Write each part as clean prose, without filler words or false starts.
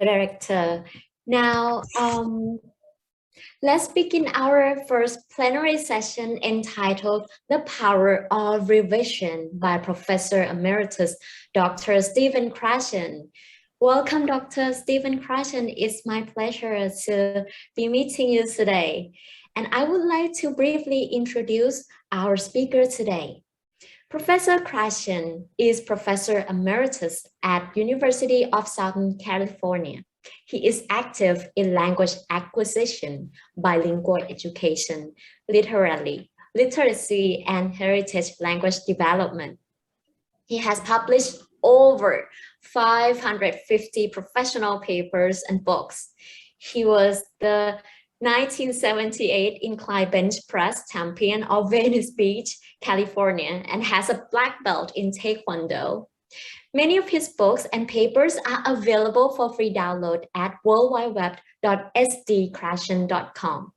Director. Now, let's begin our first plenary session entitled The Power of Revision by Professor Emeritus Dr. Stephen Krashen. Welcome, Dr. Stephen Krashen. It's my pleasure to be meeting you today. And I would like to briefly introduce our speaker today. Professor Krashen is Professor Emeritus at University of Southern California. He is active in language acquisition, bilingual education, literacy, and heritage language development. He has published over 550 professional papers and books. He was the 1978 Incline Bench Press champion of Venice Beach, California, and has a black belt in Taekwondo. Many of his books and papers are available for free download at worldwideweb.sdkrashen.com.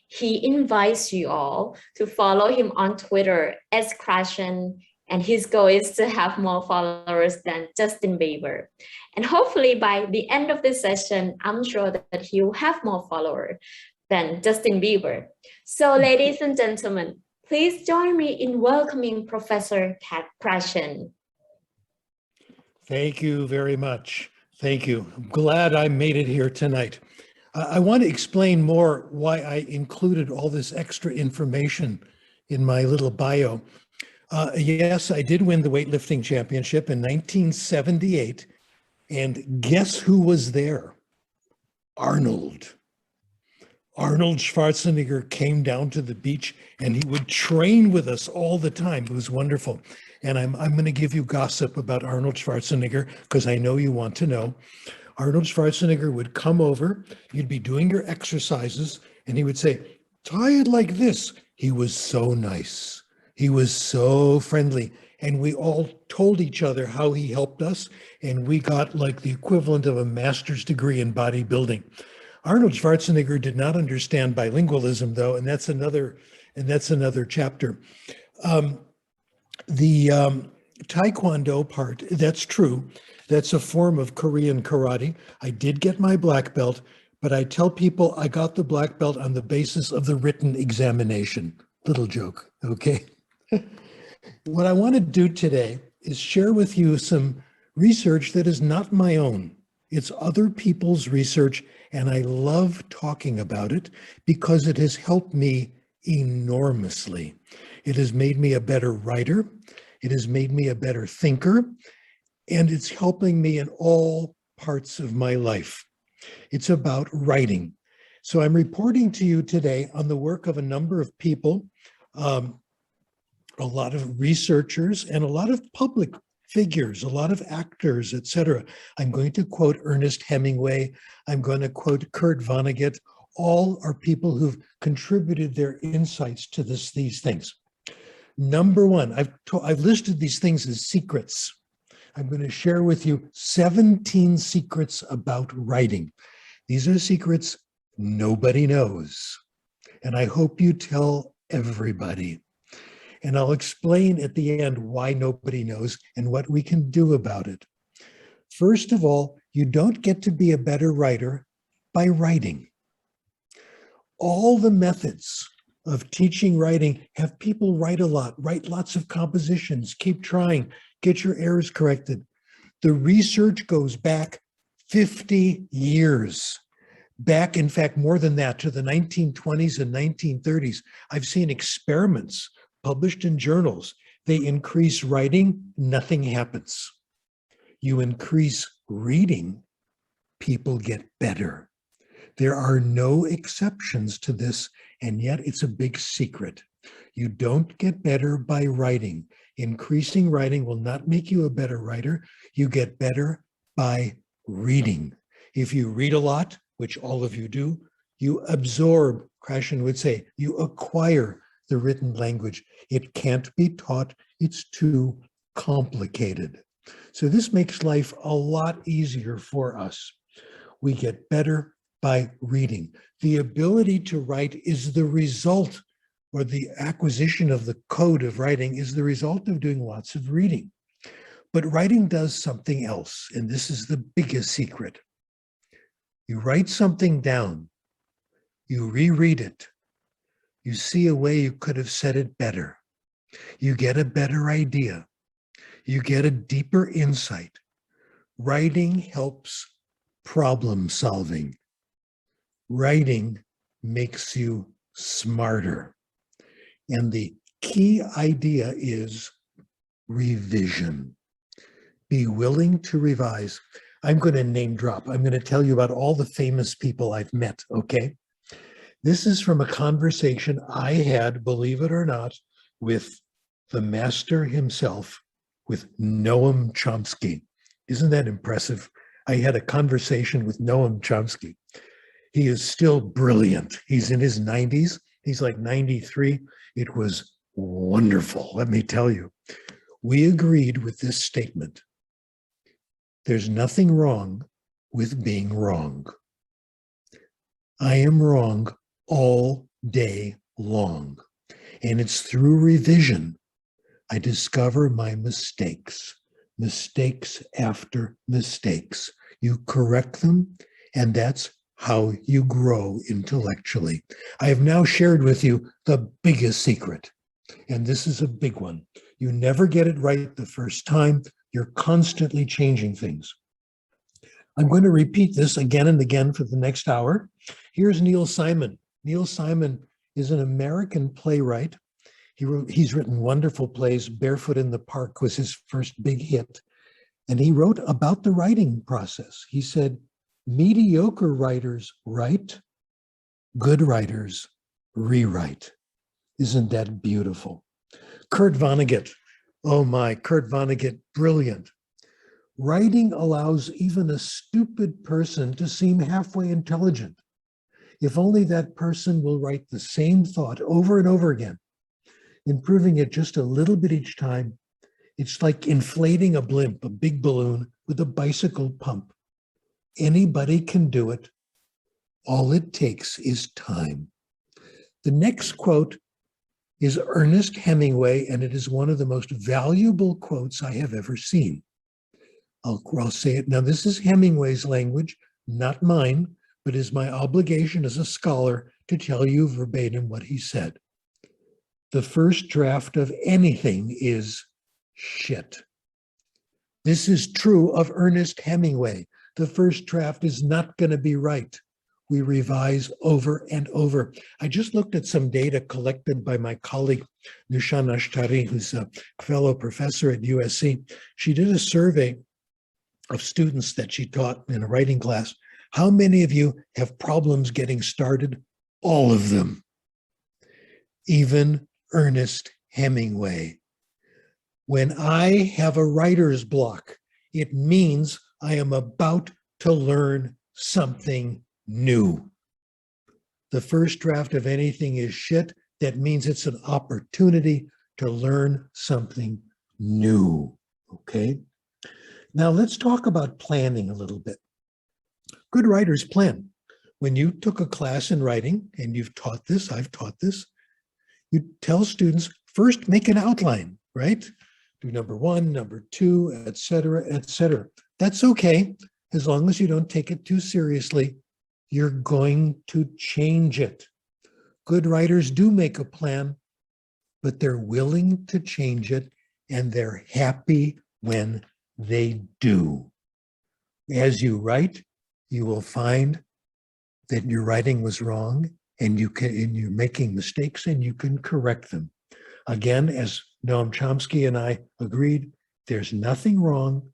He invites you all to follow him on Twitter @Krashen, and his goal is to have more followers than Justin Bieber. And hopefully by the end of this session, I'm sure that he will have more followers than Justin Bieber. So ladies and gentlemen, please join me in welcoming Professor Krashen. Thank you very much. Thank you. I'm glad I made it here tonight. I want to explain more why I included all this extra information in my little bio. Yes, I did win the weightlifting championship in 1978. And guess who was there? Arnold. Arnold Schwarzenegger came down to the beach and he would train with us all the time. It was wonderful. And I'm going to give you gossip about Arnold Schwarzenegger because I know you want to know. Arnold Schwarzenegger would come over, you'd be doing your exercises, and he would say, tie it like this. He was so nice. He was so friendly. And we all told each other how he helped us. And we got like the equivalent of a master's degree in bodybuilding. Arnold Schwarzenegger did not understand bilingualism, though, and that's another chapter. The Taekwondo part, that's true. That's a form of Korean karate. I did get my black belt, but I tell people I got the black belt on the basis of the written examination. Little joke, okay? What I want to do today is share with you some research that is not my own. It's other people's research, and I love talking about it because it has helped me enormously. It has made me a better writer. It has made me a better thinker, and it's helping me in all parts of my life. It's about writing. So I'm reporting to you today on the work of a number of people, a lot of researchers and a lot of public figures, a lot of actors, etc. I'm going to quote Ernest Hemingway. I'm going to quote Kurt Vonnegut. All are people who've contributed their insights to these things. Number one, I've listed these things as secrets. I'm going to share with you 17 secrets about writing. These are secrets nobody knows. And I hope you tell everybody. And I'll explain at the end why nobody knows and what we can do about it. First of all, you don't get to be a better writer by writing. All the methods of teaching writing have people write a lot, write lots of compositions, keep trying, get your errors corrected. The research goes back 50 years. Back, in fact, more than that, to the 1920s and 1930s. I've seen experiments published in journals. They increase writing, nothing happens. You increase reading, people get better. There are no exceptions to this, and yet it's a big secret. You don't get better by writing. Increasing writing will not make you a better writer. You get better by reading. If you read a lot, which all of you do, you absorb, Krashen would say, you acquire the written language. It can't be taught. It's too complicated. So this makes life a lot easier for us. We get better by reading. The ability to write is the result, or the acquisition of the code of writing is the result of doing lots of reading. But writing does something else, and this is the biggest secret. You write something down, you reread it, you see a way you could have said it better, you get a better idea, you get a deeper insight. Writing helps problem solving. Writing makes you smarter. And the key idea is revision. Be willing to revise. I'm going to name drop. I'm going to tell you about all the famous people I've met, okay? This is from a conversation I had, believe it or not, with the master himself, with Noam Chomsky. Isn't that impressive? I had a conversation with Noam Chomsky. He is still brilliant. He's in his 90s. He's like 93. It was wonderful, let me tell you. We agreed with this statement. There's nothing wrong with being wrong. I am wrong all day long. And it's through revision I discover my mistakes, mistakes after mistakes. You correct them, and that's how you grow intellectually. I have now shared with you the biggest secret, and this is a big one. You never get it right the first time. You're constantly changing things. I'm going to repeat this again and again for the next hour. Here's Neil Simon. Neil Simon is an American playwright. He's written wonderful plays. Barefoot in the Park was his first big hit. And he wrote about the writing process. He said, mediocre writers write, good writers rewrite. Isn't that beautiful? Kurt Vonnegut. Oh my, Kurt Vonnegut, brilliant. Writing allows even a stupid person to seem halfway intelligent. If only that person will write the same thought over and over again, improving it just a little bit each time. It's like inflating a blimp, a big balloon with a bicycle pump. Anybody can do it. All it takes is time. The next quote is Ernest Hemingway, and it is one of the most valuable quotes I have ever seen. I'll say it. Now, this is Hemingway's language, not mine, but is my obligation as a scholar to tell you verbatim what he said. The first draft of anything is shit. This is true of Ernest Hemingway. The first draft is not going to be right. We revise over and over. I just looked at some data collected by my colleague, Nushan Ashtari, who's a fellow professor at USC. She did a survey of students that she taught in a writing class. How many of you have problems getting started? All of them. Even Ernest Hemingway. When I have a writer's block, it means I am about to learn something new. The first draft of anything is shit. That means it's an opportunity to learn something new. Okay? Now let's talk about planning a little bit. Good writers plan. When you took a class in writing, and you've taught this, I've taught this, you tell students, first make an outline, right? Do number one, number two, et cetera, et cetera. That's okay, as long as you don't take it too seriously. You're going to change it. Good writers do make a plan, but they're willing to change it, and they're happy when they do. As you write, you will find that your writing was wrong, and you're making mistakes, and you can correct them. Again, as Noam Chomsky and I agreed, there's nothing wrong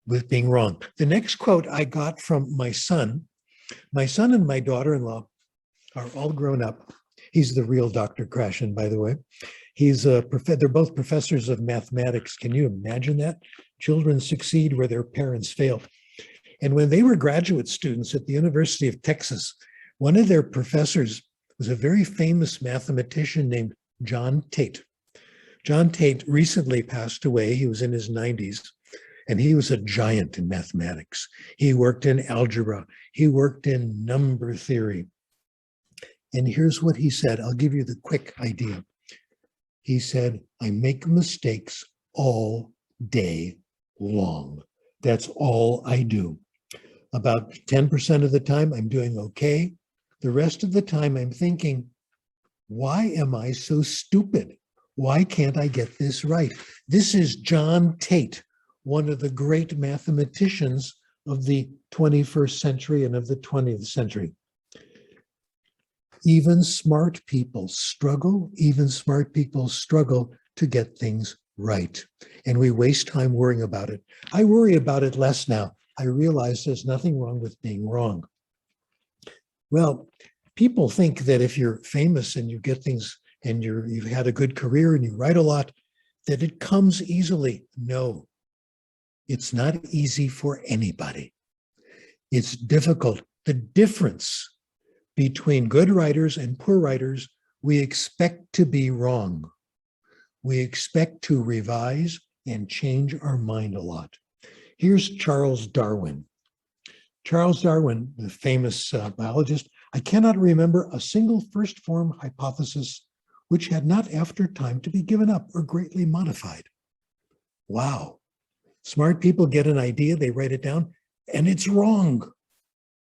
with being wrong. The next quote I got from my son and my daughter-in-law are all grown up. He's the real Dr. Krashen, by the way. They're both professors of mathematics. Can you imagine that? Children succeed where their parents fail. And when they were graduate students at the University of Texas, one of their professors was a very famous mathematician named John Tate. John Tate recently passed away. He was in his 90s, and he was a giant in mathematics. He worked in algebra. He worked in number theory. And here's what he said. I'll give you the quick idea. He said, I make mistakes all day long. That's all I do. About 10% of the time, I'm doing okay. The rest of the time, I'm thinking, why am I so stupid? Why can't I get this right? This is John Tate, one of the great mathematicians of the 21st century and of the 20th century. Even smart people struggle to get things right. And we waste time worrying about it. I worry about it less now. I realize there's nothing wrong with being wrong. Well, people think that if you're famous and you get things and you've had a good career and you write a lot, that it comes easily. No, it's not easy for anybody. It's difficult. The difference between good writers and poor writers, we expect to be wrong. We expect to revise and change our mind a lot. Here's Charles Darwin. Charles Darwin, the famous biologist, I cannot remember a single first form hypothesis which had not after time to be given up or greatly modified. Wow. Smart people get an idea, they write it down, and it's wrong.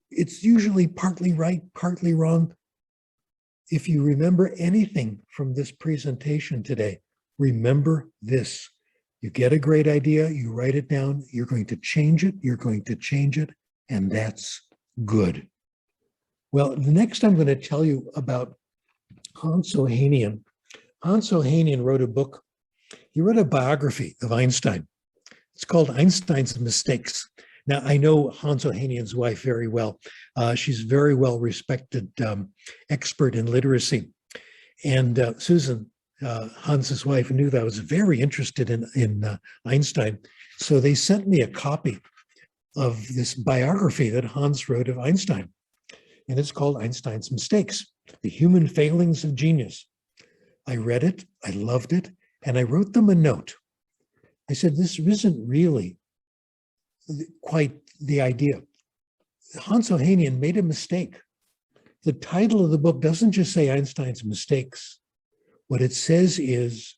It's usually partly right, partly wrong. If you remember anything from this presentation today, remember this. You get a great idea, you write it down, you're going to change it, and that's good. Well, next I'm going to tell you about Hans Ohanian. Hans Ohanian wrote a book. He wrote a biography of Einstein. It's called Einstein's Mistakes. Now, I know Hans Ohanian's wife very well. She's a very well-respected expert in literacy. And Susan, Hans's wife, knew that I was very interested in Einstein. So they sent me a copy of this biography that Hans wrote of Einstein. And it's called Einstein's Mistakes, The Human Failings of Genius. I read it, I loved it, and I wrote them a note. I said, this isn't really quite the idea. Hans Ohanian made a mistake. The title of the book doesn't just say Einstein's Mistakes. What it says is,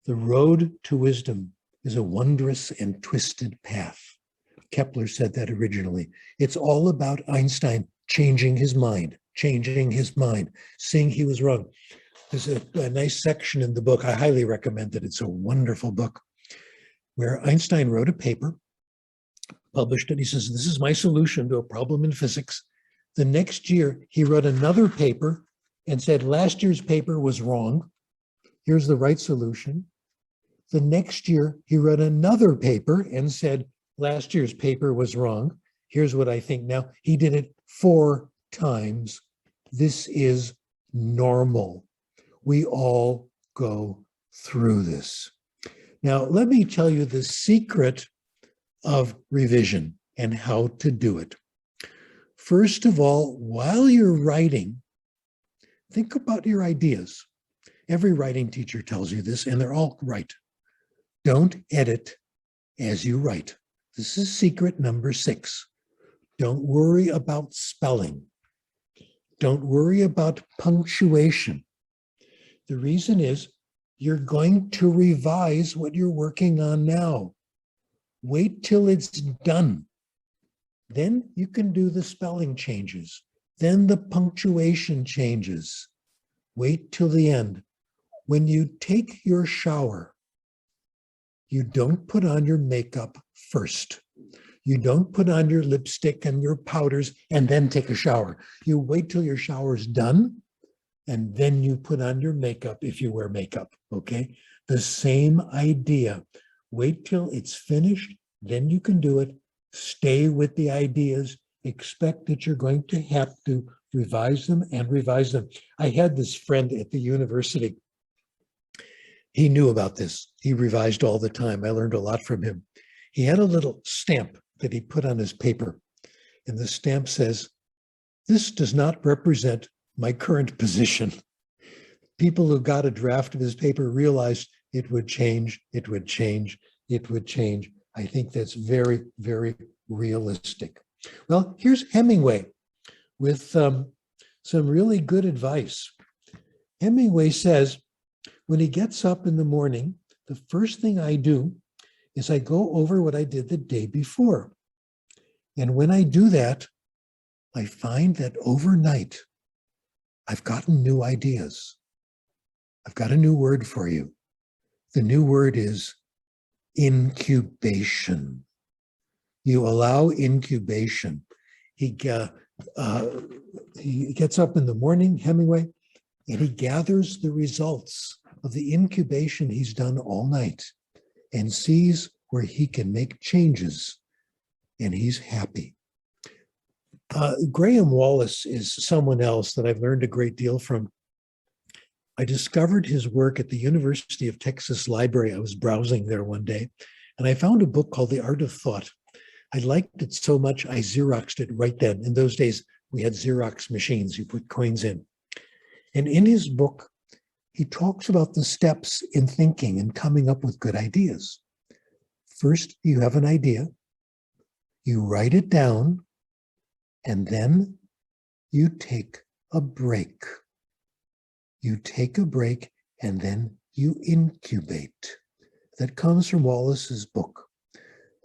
the road to wisdom is a wondrous and twisted path. Kepler said that originally. It's all about Einstein changing his mind, seeing he was wrong. There's a nice section in the book. I highly recommend it. It's a wonderful book where Einstein wrote a paper, published it. He says, this is my solution to a problem in physics. The next year, he wrote another paper and said, last year's paper was wrong. Here's the right solution. The next year, he wrote another paper and said, last year's paper was wrong. Here's what I think now. He did it 4 times. This is normal. We all go through this. Now, let me tell you the secret of revision and how to do it. First of all, while you're writing, think about your ideas. Every writing teacher tells you this, and they're all right. Don't edit as you write. This is secret number 6. Don't worry about spelling. Don't worry about punctuation. The reason is you're going to revise what you're working on now. Wait till it's done. Then you can do the spelling changes. Then the punctuation changes. Wait till the end. When you take your shower, you don't put on your makeup first. You don't put on your lipstick and your powders and then take a shower. You wait till your shower's done, and then you put on your makeup if you wear makeup, okay? The same idea. Wait till it's finished, then you can do it. Stay with the ideas. Expect that you're going to have to revise them and revise them. I had this friend at the university. He knew about this. He revised all the time. I learned a lot from him. He had a little stamp that he put on his paper. And the stamp says, this does not represent my current position. People who got a draft of his paper realized it would change, it would change, it would change. I think that's very, very realistic. Well, here's Hemingway with some really good advice. Hemingway says, when he gets up in the morning, the first thing I do is I go over what I did the day before. And when I do that, I find that overnight, I've gotten new ideas. I've got a new word for you. The new word is incubation. You allow incubation. He gets up in the morning, Hemingway, and he gathers the results of the incubation he's done all night and sees where he can make changes, and he's happy. Graham Wallace is someone else that I've learned a great deal from. I discovered his work at the University of Texas Library. I was browsing there one day, and I found a book called The Art of Thought. I liked it so much, I Xeroxed it right then. In those days, we had Xerox machines, you put coins in. And in his book, he talks about the steps in thinking and coming up with good ideas. First, you have an idea, you write it down, and then you take a break. You take a break, and then you incubate. That comes from Wallace's book.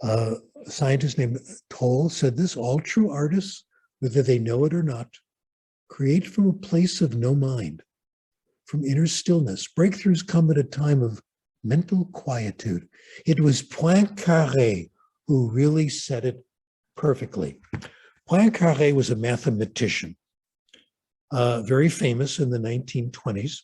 A scientist named Toll said this: all true artists, whether they know it or not, create from a place of no mind, from inner stillness. Breakthroughs come at a time of mental quietude. It was Poincaré who really said it perfectly. Poincaré was a mathematician, very famous in the 1920s.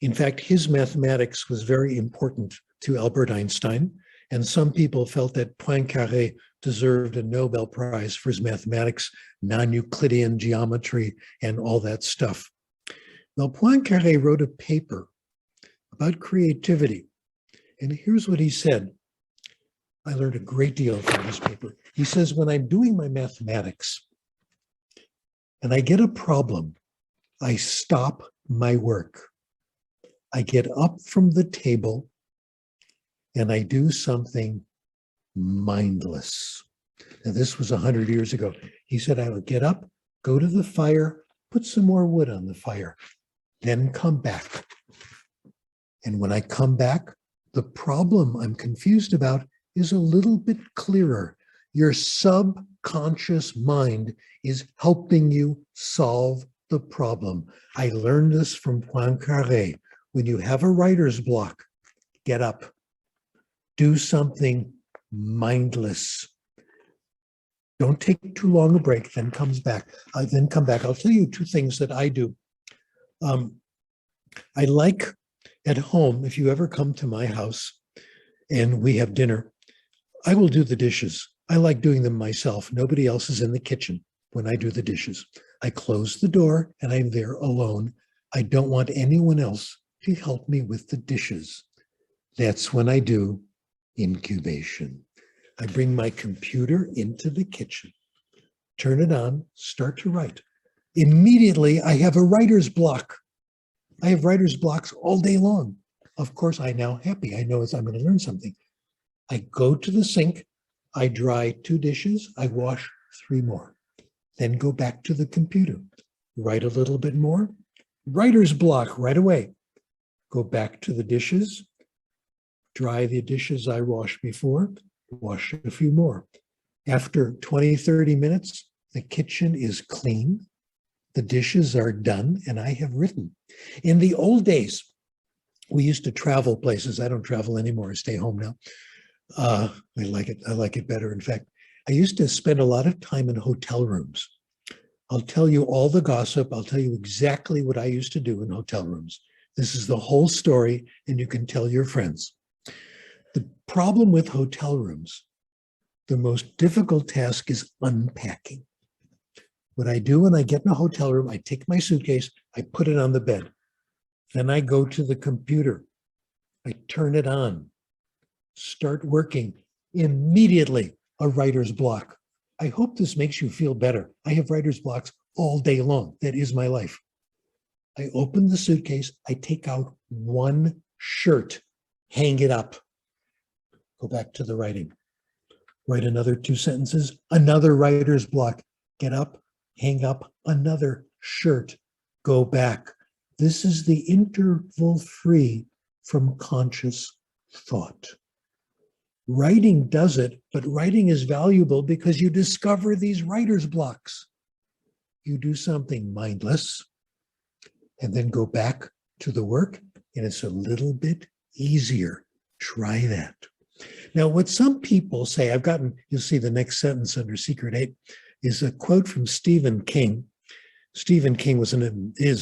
In fact, his mathematics was very important to Albert Einstein, and some people felt that Poincaré deserved a Nobel Prize for his mathematics, non-Euclidean geometry, and all that stuff. Well, Poincaré wrote a paper about creativity, and here's what he said. I learned a great deal from this paper. He says, when I'm doing my mathematics and I get a problem, I stop my work. I get up from the table and I do something mindless. Now, this was 100 years ago. He said, I would get up, go to the fire, put some more wood on the fire, then come back. And when I come back, the problem I'm confused about is a little bit clearer. Your subconscious mind is helping you solve the problem. I learned this from Poincaré. When you have a writer's block, get up. Do something mindless. Don't take too long a break, then come back. I'll tell you two things that I do. I like at home, if you ever come to my house and we have dinner, I will do the dishes. I like doing them myself. Nobody else is in the kitchen when I do the dishes. I close the door and I'm there alone. I don't want anyone else to help me with the dishes. That's when I do incubation. I bring my computer into the kitchen, turn it on, start to write. Immediately, I have a writer's block. I have writer's blocks all day long. Of course, I'm now happy. I know I'm going to learn something. I go to the sink, I dry 2 dishes, I wash 3 more. Then go back to the computer, write a little bit more, writer's block right away. Go back to the dishes, dry the dishes I washed before, wash a few more. After 20, 30 minutes, the kitchen is clean, the dishes are done, and I have written. In the old days, we used to travel places. I don't travel anymore, I stay home now. I like it better. In fact, I used to spend a lot of time in hotel rooms. I'll tell you all the gossip. I'll tell you exactly what I used to do in hotel rooms. This is the whole story, and you can tell your friends. The problem with hotel rooms, the most difficult task is unpacking. What I do when I get in a hotel room, I take my suitcase, I put it on the bed. Then I go to the computer. I turn it on, start working. Immediately, a writer's block. I hope this makes you feel better. I have writer's blocks all day long. That is my life. I open the suitcase, I take out 1 shirt, hang it up, go back to the writing, write another 2 sentences, another writer's block, get up, hang up another shirt, go back. This is the interval free from conscious thought. Writing does it, but writing is valuable because you discover these writer's blocks. You do something mindless and then go back to the work, and it's a little bit easier. Try that. Now, what some people say, you'll see the next sentence under Secret 8, is a quote from Stephen King. Stephen King is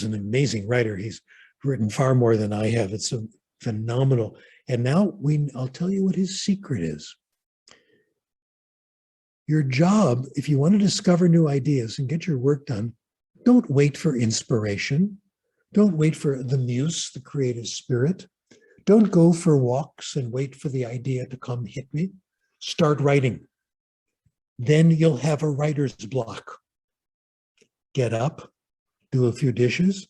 an amazing writer. He's written far more than I have. It's a phenomenal. And now I'll tell you what his secret is. Your job, if you want to discover new ideas and get your work done, don't wait for inspiration. Don't wait for the muse, the creative spirit. Don't go for walks and wait for the idea to come hit me. Start writing. Then you'll have a writer's block. Get up, do a few dishes,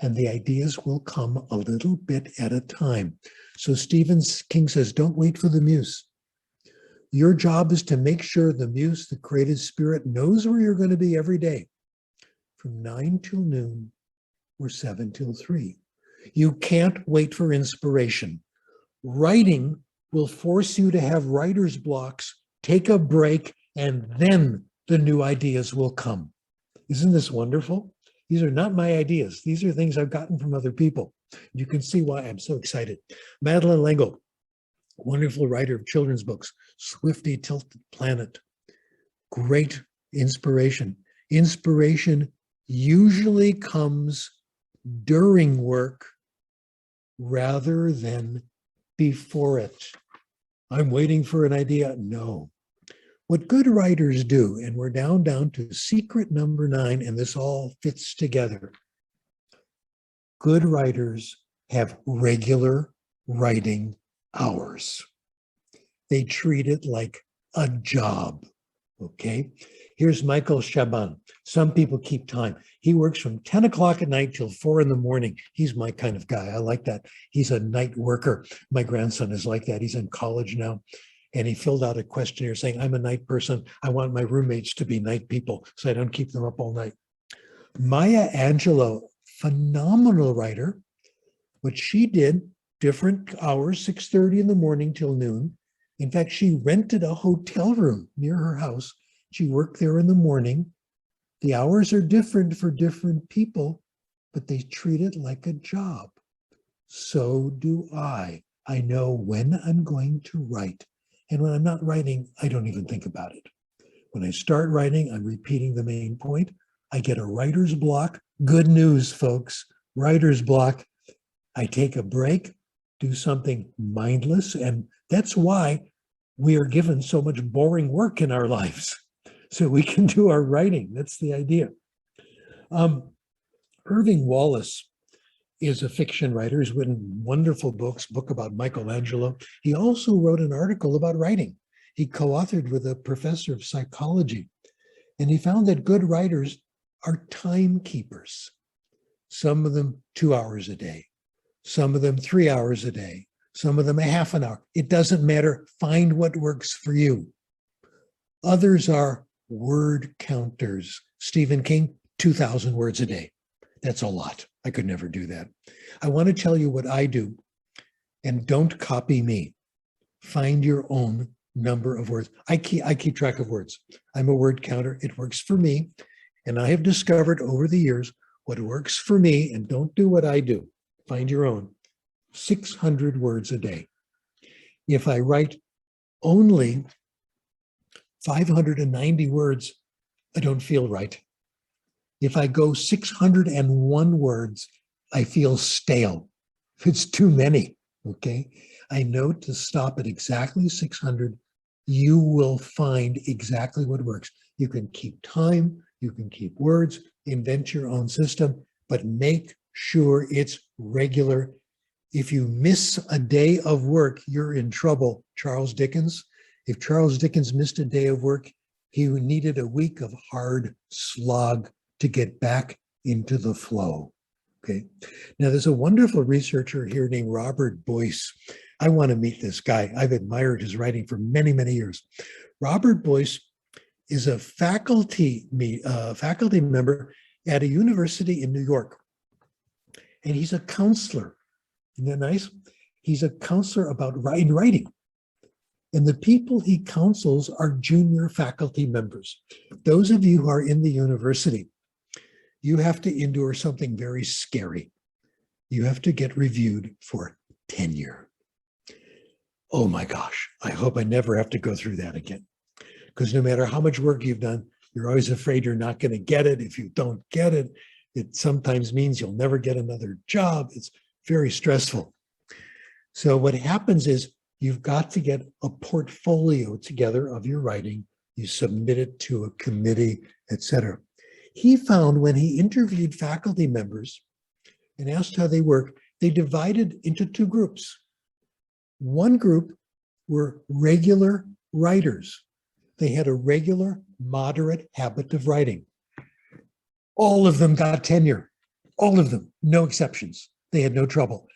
and the ideas will come a little bit at a time. So Stephen King says, don't wait for the muse. Your job is to make sure the muse, the creative spirit, knows where you're going to be every day, from 9 till noon or 7 till 3. You can't wait for inspiration. Writing will force you to have writer's blocks, take a break, and then the new ideas will come. Isn't this wonderful? These are not my ideas. These are things I've gotten from other people. You can see why I'm so excited. Madeleine L'Engle, wonderful writer of children's books, Swifty Tilted Planet. Great inspiration. Inspiration usually comes during work rather than before it. I'm waiting for an idea. No. What good writers do, and we're down to secret number 9, and this all fits together. Good writers have regular writing hours. They treat it like a job, okay? Here's Michael Chabon. Some people keep time. He works from 10 o'clock at night till 4 in the morning. He's my kind of guy. I like that. He's a night worker. My grandson is like that. He's in college now. And he filled out a questionnaire saying, I'm a night person. I want my roommates to be night people so I don't keep them up all night. Maya Angelou, phenomenal writer. What she did, different hours, 6:30 in the morning till noon. In fact, she rented a hotel room near her house. She worked there in the morning. The hours are different for different people, but they treat it like a job. So do I. I know when I'm going to write. And when I'm not writing, I don't even think about it. When I start writing, I'm repeating the main point. I get a writer's block. Good news, folks. Writer's block. I take a break, do something mindless. And that's why we are given so much boring work in our lives, so we can do our writing. That's the idea. Irving Wallace is a fiction writer. He's written wonderful book about Michelangelo. He also wrote an article about writing. He co-authored with a professor of psychology, and he found that good writers are timekeepers. Some of them 2 hours a day, some of them 3 hours a day, some of them a half an hour. It doesn't matter. Find what works for you. Others are word counters. Stephen King, 2,000 words a day. That's a lot. I could never do that. I want to tell you what I do, and don't copy me. Find your own number of words. I keep track of words. I'm a word counter. It works for me. And I have discovered over the years what works for me, and don't do what I do. Find your own. 600 words a day. If I write only 590 words, I don't feel right. If I go 601 words, I feel stale. It's too many, okay? I know to stop at exactly 600. You will find exactly what works. You can keep time, you can keep words, invent your own system, but make sure it's regular. If you miss a day of work, you're in trouble. Charles Dickens, if Charles Dickens missed a day of work, he needed a week of hard slog to get back into the flow, okay? Now, there's a wonderful researcher here named Robert Boyce. I want to meet this guy. I've admired his writing for many, many years. Robert Boyce is a faculty member at a university in New York, and he's a counselor. Isn't that nice? He's a counselor about writing. And the people he counsels are junior faculty members. Those of you who are in the university, you have to endure something very scary. You have to get reviewed for tenure. Oh my gosh, I hope I never have to go through that again. Because no matter how much work you've done, you're always afraid you're not going to get it. If you don't get it, it sometimes means you'll never get another job. It's very stressful. So what happens is you've got to get a portfolio together of your writing. You submit it to a committee, etc. He found when he interviewed faculty members and asked how they work, they divided into two groups. One group were regular writers. They had a regular, moderate habit of writing. All of them got tenure. All of them, no exceptions. They had no trouble.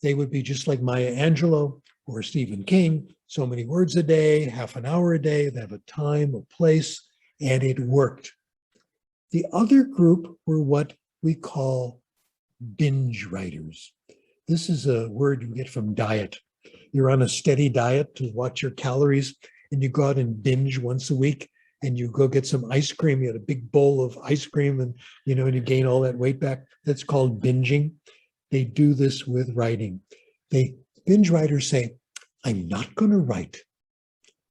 They would be just like Maya Angelou or Stephen King, so many words a day, half an hour a day. They have a time, a place, and it worked. The other group were what we call binge writers. This is a word you get from diet. You're on a steady diet to watch your calories, and you go out and binge once a week, and you go get some ice cream. You had a big bowl of ice cream, and and you gain all that weight back. That's called binging. They do this with writing. Binge writers say, I'm not going to write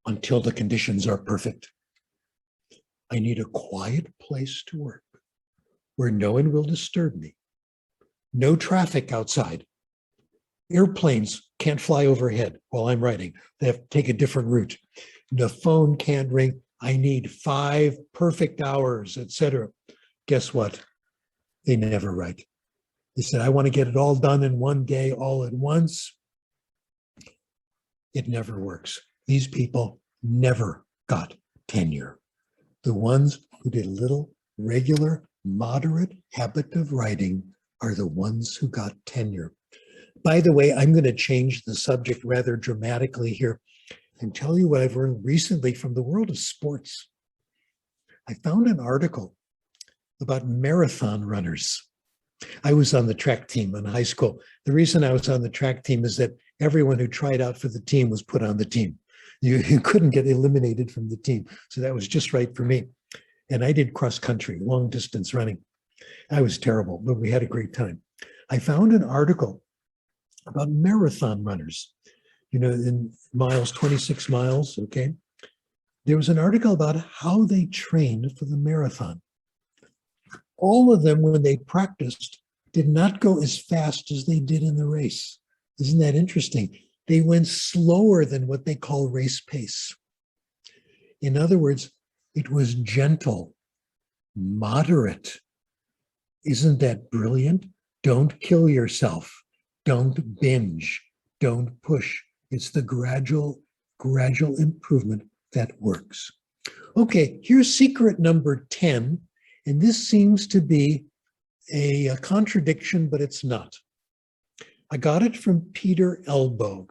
until the conditions are perfect. I need a quiet place to work where no one will disturb me. No traffic outside. Airplanes can't fly overhead while I'm writing. They have to take a different route. The phone can't ring. I need 5 perfect hours, etc. Guess what? They never write. They said, I want to get it all done in one day, all at once. It never works. These people never got tenure. The ones who did a little regular, moderate habit of writing are the ones who got tenure. By the way, I'm going to change the subject rather dramatically here and tell you what I've learned recently from the world of sports. I found an article about marathon runners. I was on the track team in high school. The reason I was on the track team is that everyone who tried out for the team was put on the team. You couldn't get eliminated from the team. So that was just right for me. And I did cross country, long distance running. I was terrible, but we had a great time. I found an article about marathon runners, in miles, 26 miles, okay? There was an article about how they trained for the marathon. All of them, when they practiced, did not go as fast as they did in the race. Isn't that interesting? They went slower than what they call race pace. In other words, it was gentle, moderate. Isn't that brilliant? Don't kill yourself. Don't binge. Don't push. It's the gradual improvement that works. Okay, here's secret number 10. And this seems to be a contradiction, but it's not. I got it from Peter Elbow.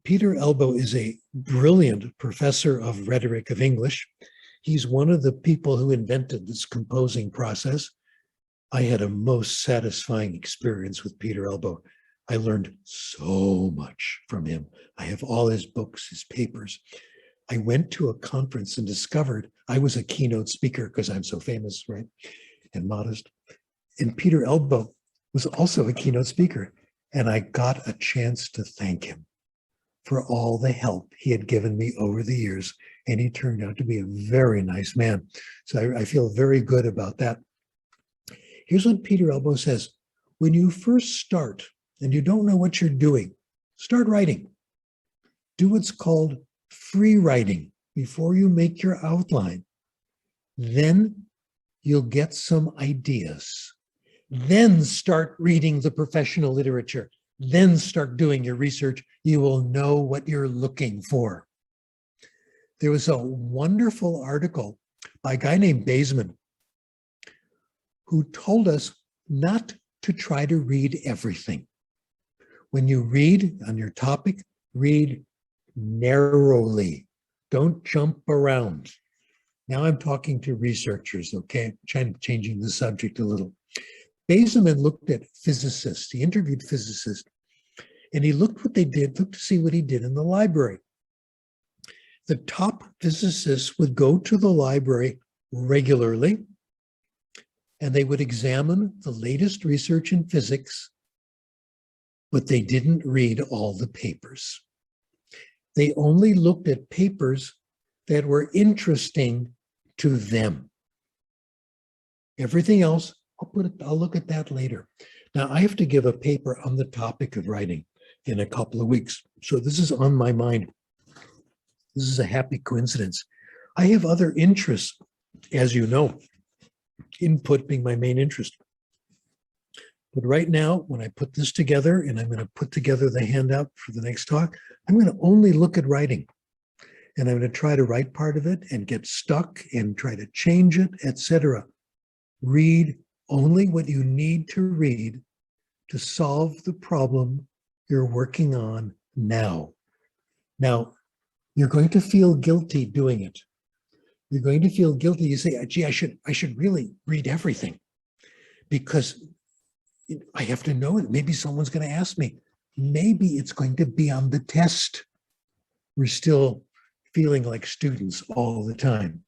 Peter Elbow is a brilliant professor of rhetoric of English. He's one of the people who invented this composing process. I had a most satisfying experience with Peter Elbow. I learned so much from him. I have all his books, his papers. I went to a conference and discovered I was a keynote speaker because I'm so famous, right, and modest. And Peter Elbow was also a keynote speaker. And I got a chance to thank him for all the help he had given me over the years. And he turned out to be a very nice man. So I feel very good about that. Here's what Peter Elbow says. When you first start and you don't know what you're doing, start writing. Do what's called free writing before you make your outline. Then you'll get some ideas. Then start reading the professional literature. Then start doing your research. You will know what you're looking for. There was a wonderful article by a guy named Baseman who told us not to try to read everything. When you read on your topic, read narrowly. Don't jump around. Now I'm talking to researchers, okay? Changing the subject a little. Baseman looked at physicists. He interviewed physicists, and he looked what they did, looked to see what he did in the library. The top physicists would go to the library regularly, and they would examine the latest research in physics, but they didn't read all the papers. They only looked at papers that were interesting to them. Everything else, I'll look at that later. Now, I have to give a paper on the topic of writing in a couple of weeks, so this is on my mind. This is a happy coincidence. I have other interests, as you know, input being my main interest. But right now, when I put this together, and I'm going to put together the handout for the next talk, I'm going to only look at writing. And I'm going to try to write part of it and get stuck and try to change it, etc. Read only what you need to read to solve the problem you're working on now. Now, you're going to feel guilty doing it. You're going to feel guilty. You say, gee, I should really read everything because I have to know it. Maybe someone's going to ask me. Maybe it's going to be on the test. We're still feeling like students all the time.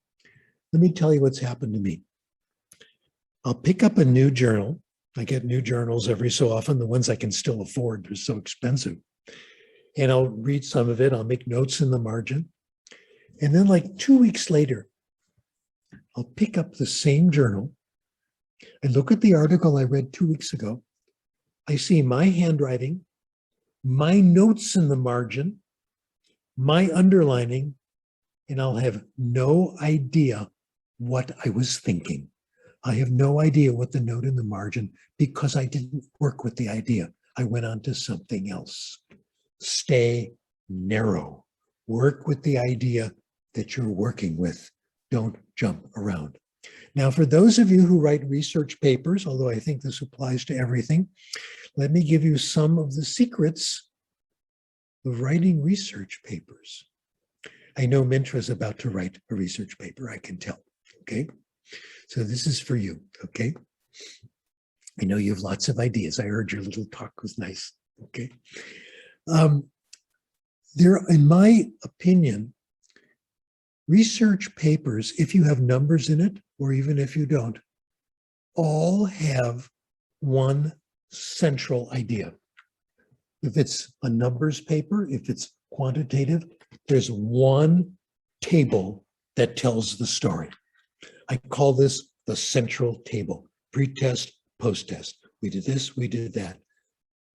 Let me tell you what's happened to me. I'll pick up a new journal. I get new journals every so often. The ones I can still afford, they're so expensive. And I'll read some of it. I'll make notes in the margin. And then like 2 weeks later, I'll pick up the same journal. I look at the article I read 2 weeks ago. I see my handwriting, my notes in the margin, my underlining, and I'll have no idea what I was thinking. I have no idea what the note in the margin, because I didn't work with the idea. I went on to something else. Stay narrow. Work with the idea that you're working with. Don't jump around. Now, for those of you who write research papers, although I think this applies to everything, let me give you some of the secrets of writing research papers. I know Mintra is about to write a research paper, I can tell, okay? So this is for you, okay? I know you have lots of ideas. I heard your little talk was nice, okay? There, in my opinion, research papers, if you have numbers in it, or even if you don't, all have one central idea. If it's a numbers paper, if it's quantitative, there's one table that tells the story. I call this the central table, pre-test, post-test. We did this, we did that.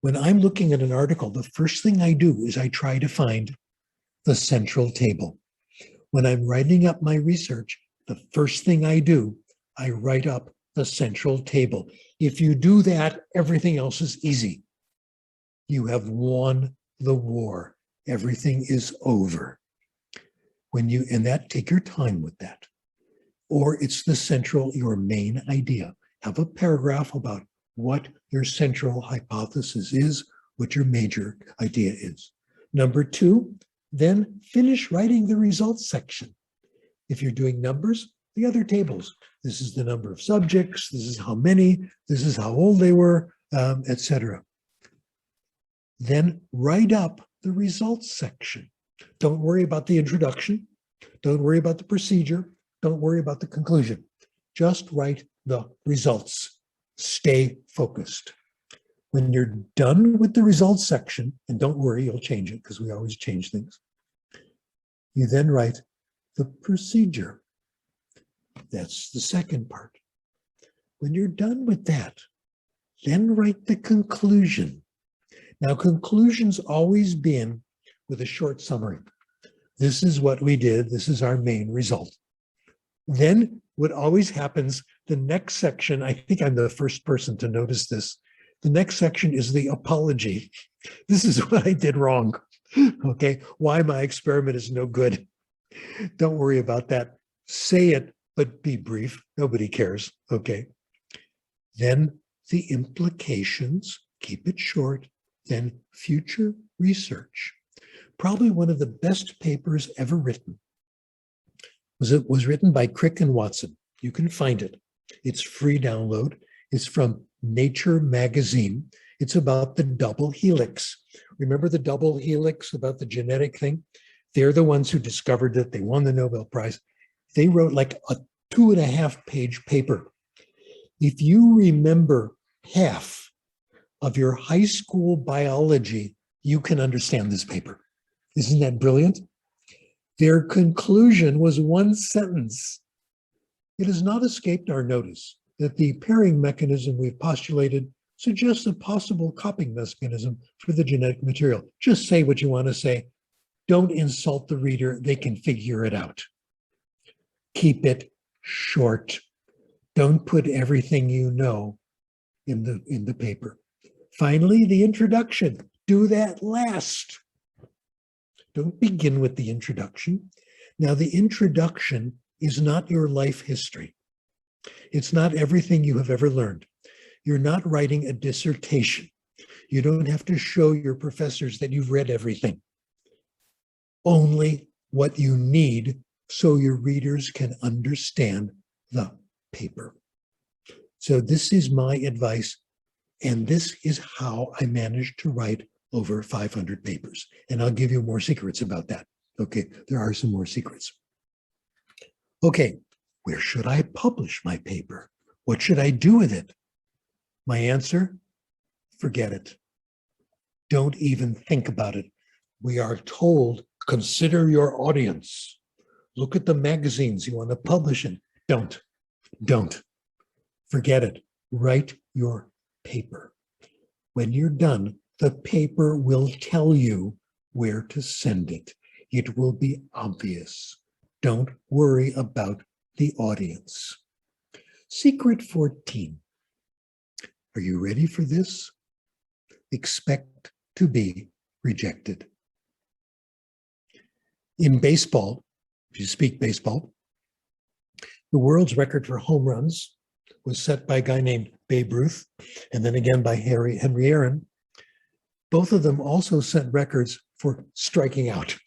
When I'm looking at an article, the first thing I do is I try to find the central table. When I'm writing up my research, the first thing I do, I write up the central table. If you do that, everything else is easy. You have won the war. Everything is over. Take your time with that. Or it's the central, your main idea. Have a paragraph about what your central hypothesis is, what your major idea is. Number two, then finish writing the results section. If you're doing numbers, the other tables. This is the number of subjects, this is how many, this is how old they were, etc. Then write up the results section. Don't worry about the introduction. Don't worry about the procedure. Don't worry about the conclusion. Just write the results. Stay focused. When you're done with the results section, and don't worry, you'll change it because we always change things. You then write the procedure. That's the second part. When you're done with that, then write the conclusion. Now, conclusions always begin with a short summary. This is what we did. This is our main result. Then what always happens, the next section, I think I'm the first person to notice this. The next section is the apology. This is what I did wrong. Okay, why my experiment is no good. Don't worry about that. Say it, but be brief. Nobody cares. Okay. Then the implications, keep it short. Then future research. Probably one of the best papers ever written was written by Crick and Watson. You can find it. It's free download. It's from Nature magazine. It's about the double helix. Remember the double helix, about the genetic thing? They're the ones who discovered it. They won the Nobel Prize. They wrote like a 2.5-page paper. If you remember half of your high school biology, you can understand this paper. Isn't that brilliant? Their conclusion was one sentence. It has not escaped our notice that the pairing mechanism we've postulated suggests a possible copying mechanism for the genetic material. Just say what you want to say. Don't insult the reader. They can figure it out. Keep it short. Don't put everything you know in the paper. Finally, the introduction. Do that last. Don't begin with the introduction. Now, the introduction is not your life history. It's not everything you have ever learned. You're not writing a dissertation. You don't have to show your professors that you've read everything. Only what you need so your readers can understand the paper. So this is my advice, and this is how I managed to write over 500 papers. And I'll give you more secrets about that. Okay, there are some more secrets. Okay, where should I publish my paper? What should I do with it? My answer, forget it. Don't even think about it. We are told, consider your audience. Look at the magazines you want to publish in. Don't. Forget it. Write your paper. When you're done, the paper will tell you where to send it. It will be obvious. Don't worry about the audience. Secret 14. Are you ready for this? Expect to be rejected. In baseball, if you speak baseball, the world's record for home runs was set by a guy named Babe Ruth, and then again by Henry Aaron. Both of them also set records for striking out.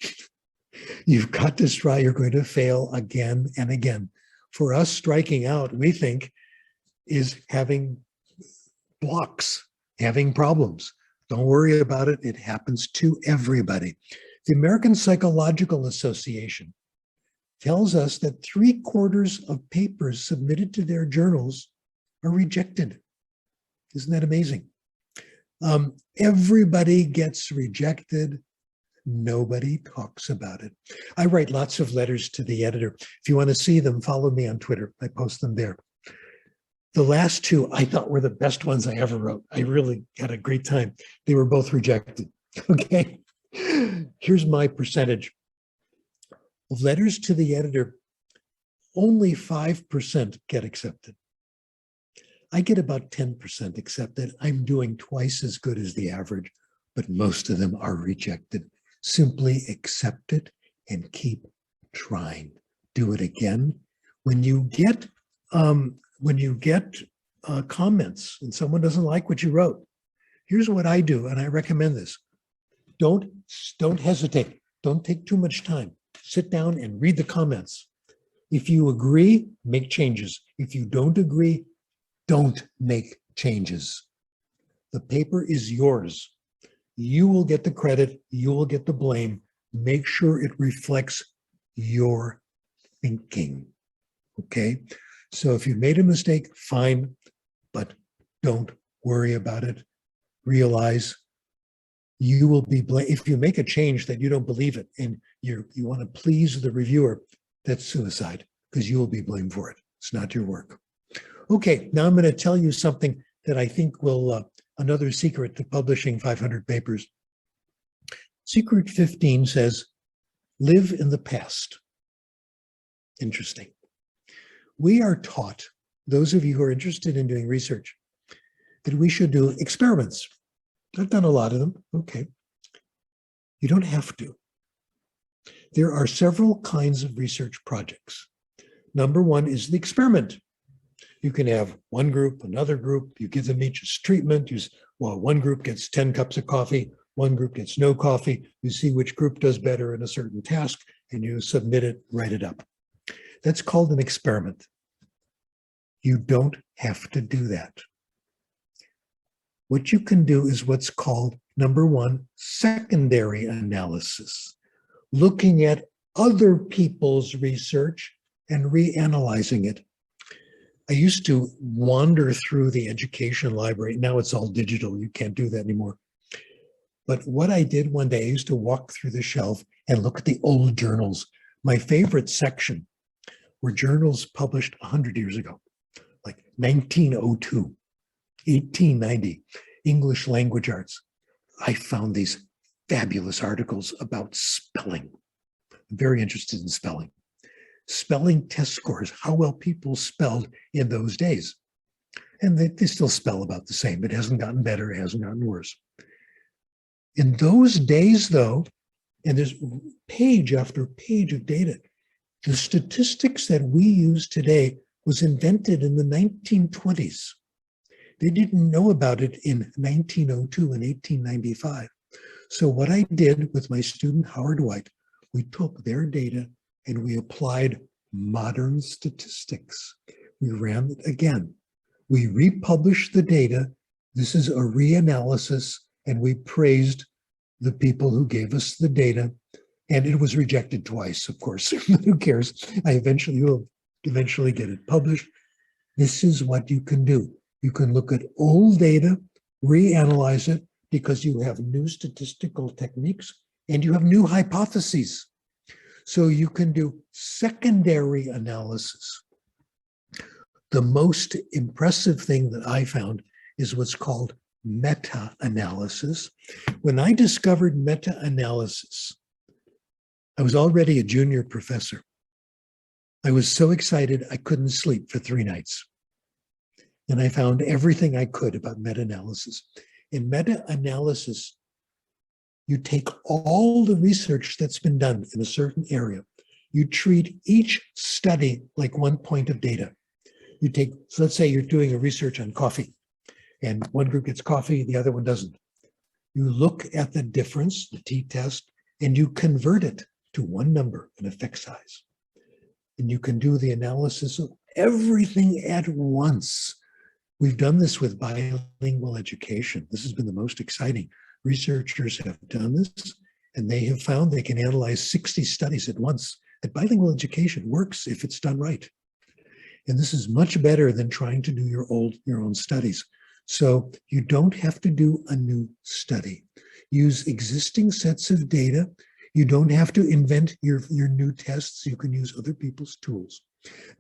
You've got to try, you're going to fail again and again. For us, striking out, we think, is having blocks, having problems. Don't worry about it. It happens to everybody. The American Psychological Association tells us that 3/4 of papers submitted to their journals are rejected. Isn't that amazing? Everybody gets rejected. Nobody talks about it. I write lots of letters to the editor. If you want to see them, follow me on Twitter. I post them there. The last two I thought were the best ones I ever wrote. I really had a great time. They were both rejected. Okay. Here's my percentage. Of letters to the editor, only 5% get accepted. I get about 10% accepted. I'm doing twice as good as the average, but most of them are rejected. Simply accept it and keep trying. Do it again. When you get comments and someone doesn't like what you wrote, here's what I do, and I recommend this. Don't hesitate. Don't take too much time. Sit down and read the comments. If you agree, make changes. If you don't agree, don't make changes. The paper is yours. You will get the credit. You will get the blame. Make sure it reflects your thinking. Okay? So if you made a mistake, fine, but don't worry about it. Realize you will be blamed. If you make a change that you don't believe it and you want to please the reviewer, that's suicide because you will be blamed for it. It's not your work. Okay, now I'm going to tell you something that I think will, another secret to publishing 500 papers. Secret 15 says, live in the past. Interesting. We are taught, those of you who are interested in doing research, that we should do experiments. I've done a lot of them. Okay. You don't have to. There are several kinds of research projects. Number one is the experiment. You can have one group, another group, you give them each a treatment. One group gets 10 cups of coffee, one group gets no coffee. You see which group does better in a certain task, and you submit it, write it up. That's called an experiment. You don't have to do that. What you can do is what's called, number one, secondary analysis. looking at other people's research and reanalyzing it. I used to wander through the education library. Now it's all digital. You can't do that anymore. But what I did one day, I used to walk through the shelf and look at the old journals. My favorite section were journals published 100 years ago, like 1902, 1890, English language arts. I found these fabulous articles about spelling. I'm very interested in spelling. Spelling test scores, how well people spelled in those days. And they still spell about the same. It hasn't gotten better, it hasn't gotten worse. In those days, though, and there's page after page of data, the statistics that we use today was invented in the 1920s. They didn't know about it in 1902 and 1895. So what I did with my student Howard White, we took their data and we applied modern statistics. We ran it again. We republished the data. This is a reanalysis, and we praised the people who gave us the data. And it was rejected twice, of course. Who cares? I will eventually get it published. This is what you can do. You can look at old data, reanalyze it, because you have new statistical techniques and you have new hypotheses. So you can do secondary analysis. The most impressive thing that I found is what's called meta-analysis. When I discovered meta-analysis, I was already a junior professor. I was so excited I couldn't sleep for 3 nights. And I found everything I could about meta-analysis. In meta-analysis, you take all the research that's been done in a certain area. You treat each study like one point of data. You take, so let's say you're doing a research on coffee, and one group gets coffee, the other one doesn't. You look at the difference, the t-test, and you convert it to one number, an effect size. And you can do the analysis of everything at once. We've done this with bilingual education. This has been the most exciting. Researchers have done this, and they have found they can analyze 60 studies at once. That bilingual education works if it's done right. And this is much better than trying to do your own studies. So you don't have to do a new study. Use existing sets of data. You don't have to invent your new tests. You can use other people's tools.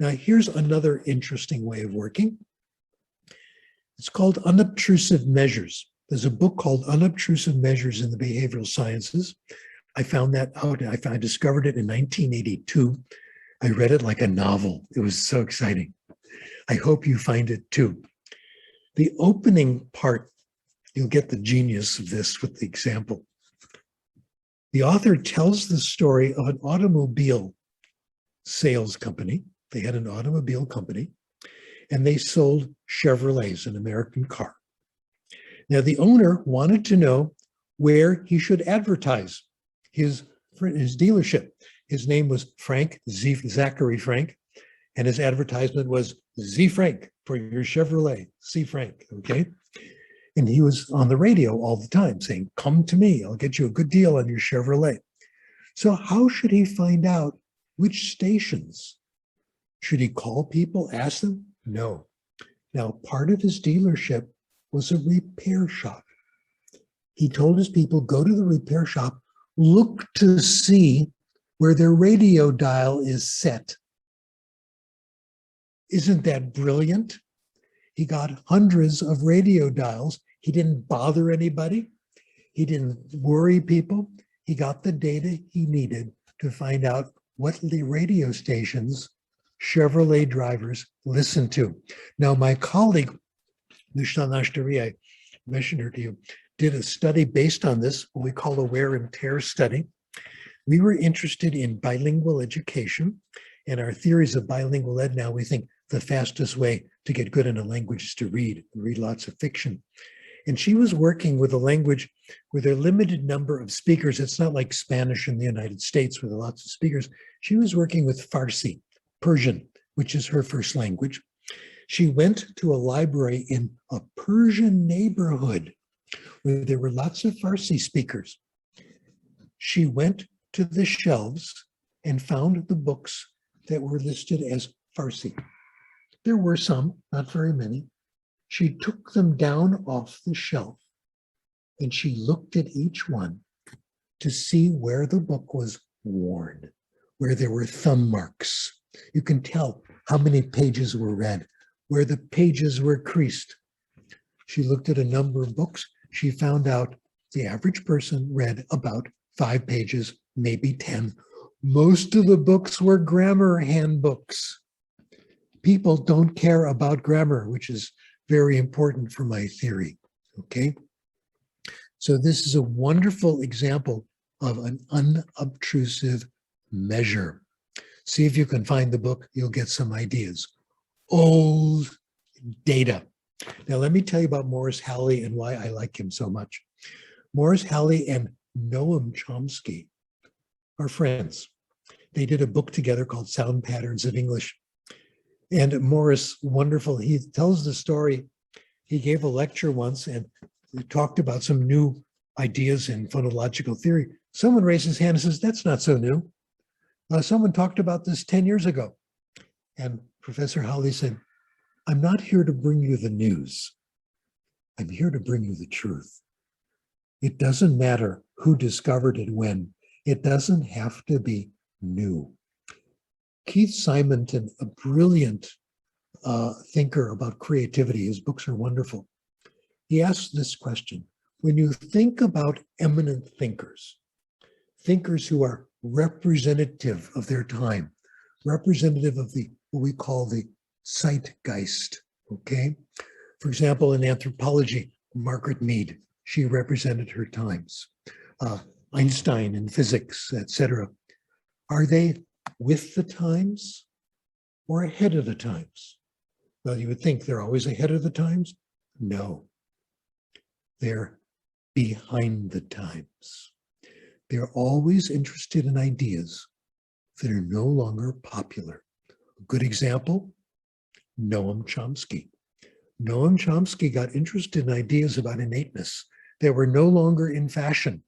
Now, here's another interesting way of working. It's called unobtrusive measures. There's a book called Unobtrusive Measures in the Behavioral Sciences. I found that out. I discovered it in 1982. I read it like a novel. It was so exciting. I hope you find it too. The opening part, you'll get the genius of this with the example. The author tells the story of an automobile sales company. They had an automobile company, and they sold Chevrolets, an American car. Now, the owner wanted to know where he should advertise his dealership. His name was Zachary Frank, and his advertisement was Z Frank for your Chevrolet, C Frank, okay? And he was on the radio all the time saying, come to me, I'll get you a good deal on your Chevrolet. So how should he find out which stations? Should he call people, ask them? No. Now, part of his dealership was a repair shop. He told his people, go to the repair shop, look to see where their radio dial is set. Isn't that brilliant? He got hundreds of radio dials. He didn't bother anybody. He didn't worry people. He got the data he needed to find out what the radio stations Chevrolet drivers listen to. Now, my colleague, Nishan Ashtari, I mentioned her to you, did a study based on this, what we call a wear and tear study. We were interested in bilingual education, and our theories of bilingual ed now, we think the fastest way to get good in a language is to read lots of fiction. And she was working with a language with a limited number of speakers. It's not like Spanish in the United States with lots of speakers. She was working with Farsi, Persian, which is her first language. She went to a library in a Persian neighborhood where there were lots of Farsi speakers. She went to the shelves and found the books that were listed as Farsi. There were some, not very many. She took them down off the shelf and she looked at each one to see where the book was worn, where there were thumb marks. You can tell how many pages were read, where the pages were creased. She looked at a number of books. She found out the average person read about 5 pages, maybe 10. Most of the books were grammar handbooks. People don't care about grammar, which is very important for my theory, okay? So this is a wonderful example of an unobtrusive measure. See if you can find the book, you'll get some ideas. Old data. Now let me tell you about Morris Halle and why I like him so much. Morris Halle and Noam Chomsky are friends. They did a book together called Sound Patterns of English. And Morris, wonderful, he tells the story. He gave a lecture once and he talked about some new ideas in phonological theory. Someone raised his hand and says, that's not so new. Someone talked about this 10 years ago. And Professor Halle said, I'm not here to bring you the news. I'm here to bring you the truth. It doesn't matter who discovered it when. It doesn't have to be new. Keith Simonton, a brilliant thinker about creativity, his books are wonderful. He asks this question: when you think about eminent thinkers, thinkers who are representative of their time, representative of the what we call the zeitgeist, okay? For example, in anthropology, Margaret Mead, she represented her times. Einstein in physics, etc. Are they with the times or ahead of the times? Well, you would think they're always ahead of the times. No, they're behind the times. They're always interested in ideas that are no longer popular. A good example, Noam Chomsky. Noam Chomsky got interested in ideas about innateness that were no longer in fashion.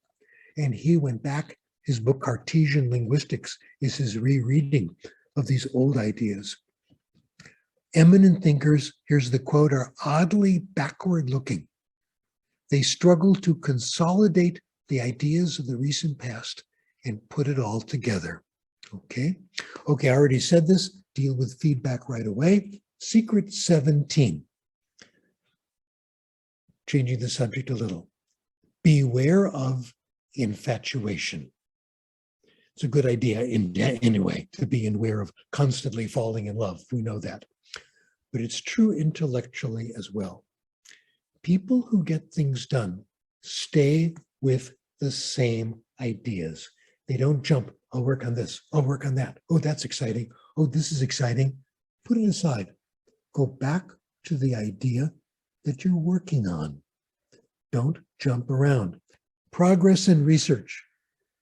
And he went back, his book Cartesian Linguistics is his rereading of these old ideas. Eminent thinkers, here's the quote, are oddly backward looking. They struggle to consolidate the ideas of the recent past and put it all together. Okay, I already said this, deal with feedback right away. Secret 17. Changing the subject a little. Beware of infatuation. It's a good idea anyway, to be aware of constantly falling in love. We know that. But it's true intellectually as well. People who get things done stay with the same ideas. They don't jump, I'll work on this, I'll work on that. Oh, that's exciting. Oh, this is exciting. Put it aside. Go back to the idea that you're working on. Don't jump around. Progress in research,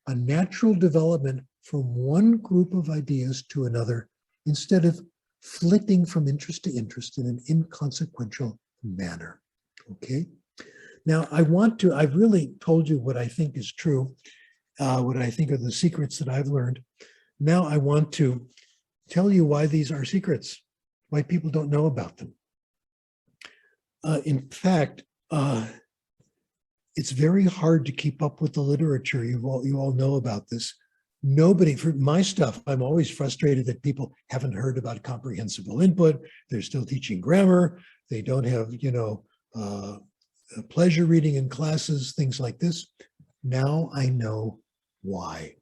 a natural development from one group of ideas to another instead of flitting from interest to interest in an inconsequential manner. Okay? Now, I've really told you what I think is true, what I think are the secrets that I've learned. Now I want to tell you why these are secrets, why people don't know about them. In fact, it's very hard to keep up with the literature. You all know about this. Nobody, for my stuff, I'm always frustrated that people haven't heard about comprehensible input. They're still teaching grammar. They don't have, pleasure reading in classes, things like this. Now I know why.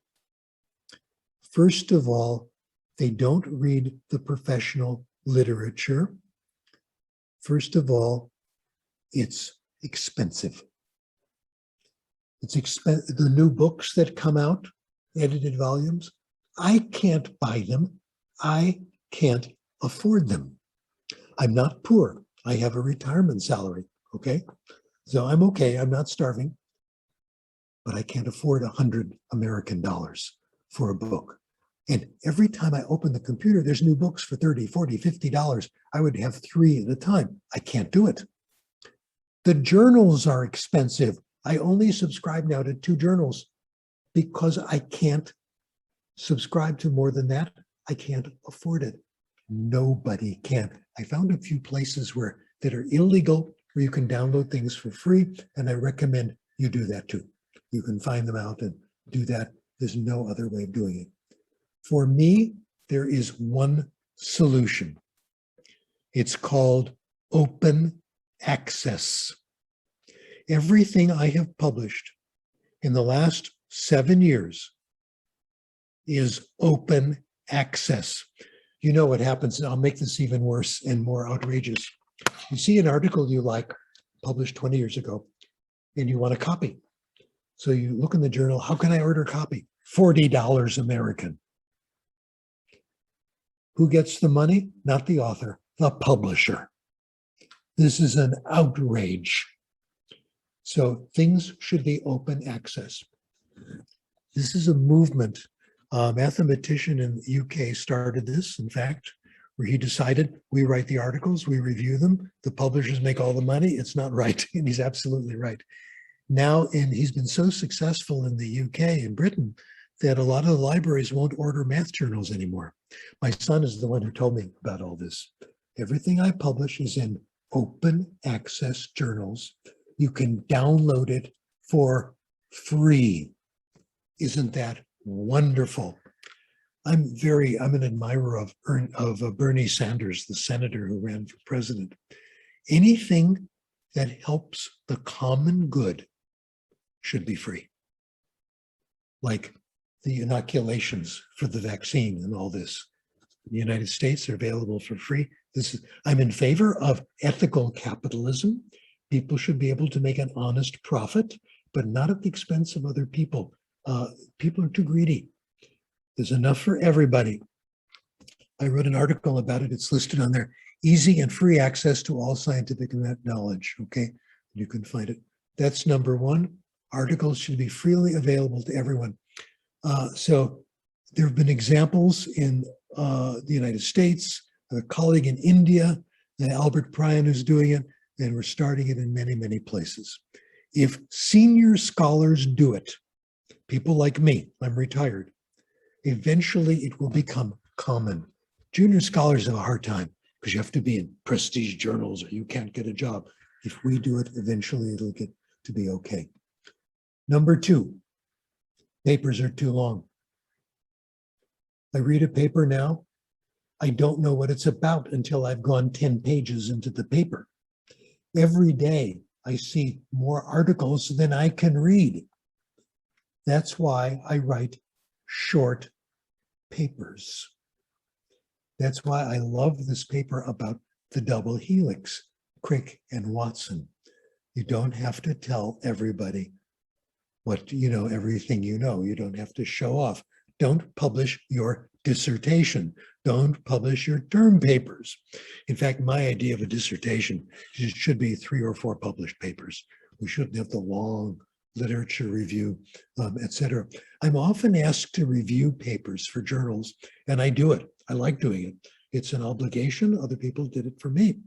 First of all, they don't read the professional literature. First of all, it's expensive. It's expensive. The new books that come out, edited volumes, I can't buy them. I can't afford them. I'm not poor. I have a retirement salary, okay? So I'm okay, I'm not starving, but I can't afford $100 American for a book. And every time I open the computer, there's new books for $30, $40, $50. I would have 3 at a time. I can't do it. The journals are expensive. I only subscribe now to 2 journals. because I can't subscribe to more than that. I can't afford it. Nobody can. I found a few places that are illegal where you can download things for free, and I recommend you do that too. You can find them out and do that. There's no other way of doing it. For me, there is one solution. It's called open access. Everything I have published in the last 7 years is open access. You know what happens, I'll make this even worse and more outrageous. You see an article you like, published 20 years ago, and you want a copy. So you look in the journal, how can I order a copy? $40 American. Who gets the money? Not the author, the publisher. This is an outrage. So things should be open access. This is a movement. A mathematician in the UK started this, in fact, where he decided we write the articles, we review them, the publishers make all the money. It's not right, and he's absolutely right. Now, and he's been so successful in the UK and Britain that a lot of the libraries won't order math journals anymore. My son is the one who told me about all this. Everything I publish is in open access journals. You can download it for free. Isn't that wonderful? I'm an admirer of Bernie Sanders, the senator who ran for president. Anything that helps the common good should be free. Like the inoculations for the vaccine and all this. In the United States are available for free. I'm in favor of ethical capitalism. People should be able to make an honest profit, but not at the expense of other people. People are too greedy. There's enough for everybody. I wrote an article about it. It's listed on there. Easy and free access to all scientific knowledge. Okay, you can find it. That's number one. Articles should be freely available to everyone. So there have been examples in the United States, a colleague in India, Albert Pryan who's doing it, and we're starting it in many, many places. If senior scholars do it, people like me, I'm retired, eventually it will become common. Junior scholars have a hard time because you have to be in prestige journals or you can't get a job. If we do it, eventually it'll get to be okay. Number two, papers are too long. I read a paper now, I don't know what it's about until I've gone 10 pages into the paper. Every day I see more articles than I can read. That's why I write short papers. That's why I love this paper about the double helix, Crick and Watson. You don't have to tell everybody what you know, everything you know. You don't have to show off. Don't publish your dissertation. Don't publish your term papers. In fact, my idea of a dissertation should be 3 or 4 published papers. We shouldn't have the long literature review, etc. I'm often asked to review papers for journals, and I do it. I like doing it. It's an obligation. Other people did it for me.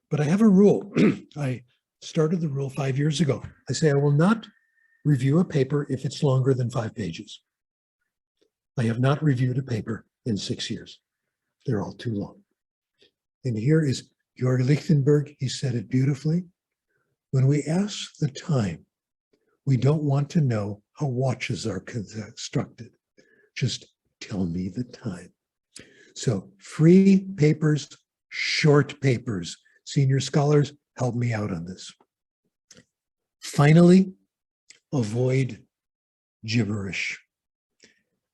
But I have a rule. I started the rule 5 years ago. I say I will not review a paper if it's longer than 5 pages. I have not reviewed a paper in 6 years. They're all too long. And here is Georg Lichtenberg. He said it beautifully. When we ask the time, we don't want to know how watches are constructed. Just tell me the time. So free papers, short papers. Senior scholars, help me out on this. Finally, avoid gibberish.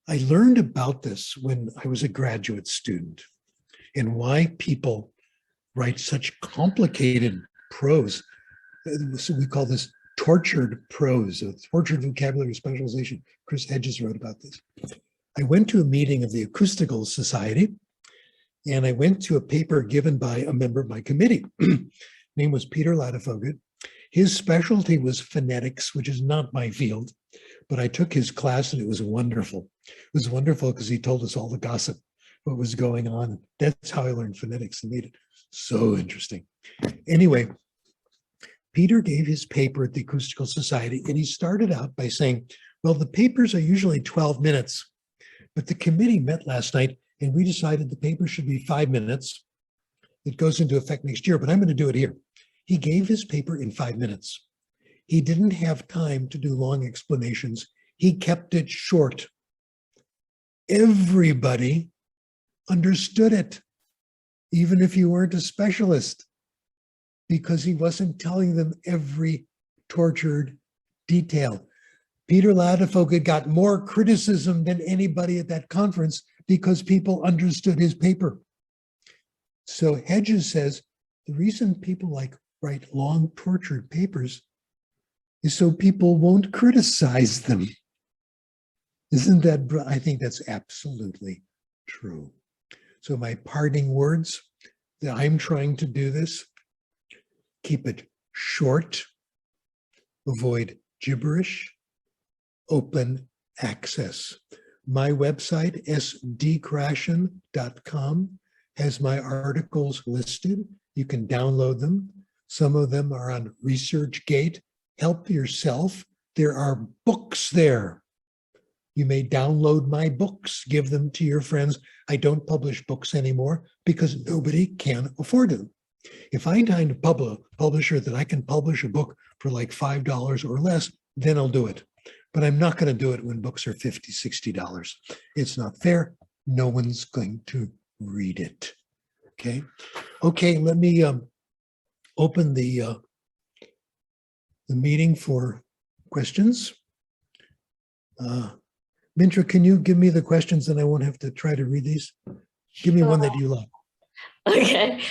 I learned about this when I was a graduate student and why people write such complicated prose. So we call this tortured prose, or tortured vocabulary specialization. Chris Hedges wrote about this. I went to a meeting of the Acoustical Society, and I went to a paper given by a member of my committee. Name was Peter Ladefoged. His specialty was phonetics, which is not my field, but I took his class and it was wonderful. It was wonderful because he told us all the gossip, what was going on. That's how I learned phonetics and made it so interesting. Anyway, Peter gave his paper at the Acoustical Society, and he started out by saying, Well, the papers are usually 12 minutes, but the committee met last night and we decided the paper should be 5 minutes. It goes into effect next year, but I'm going to do it here. He gave his paper in 5 minutes. He didn't have time to do long explanations. He kept it short. Everybody understood it, even if you weren't a specialist, because he wasn't telling them every tortured detail. Peter Ladefoge got more criticism than anybody at that conference because people understood his paper. So Hedges says the reason people write long tortured papers is so people won't criticize them. Isn't that, I think that's absolutely true. So my parting words, that I'm trying to do this, keep it short, avoid gibberish, open access. My website, sdkrashen.com, has my articles listed. You can download them. Some of them are on ResearchGate. Help yourself. There are books there. You may download my books, give them to your friends. I don't publish books anymore because nobody can afford them. If I find a publisher that I can publish a book for like $5 or less, then I'll do it. But I'm not going to do it when books are $50, $60. It's not fair. No one's going to read it. Okay. Okay, let me open the meeting for questions. Mintra, can you give me the questions and I won't have to try to read these? Give me one that you love. Okay.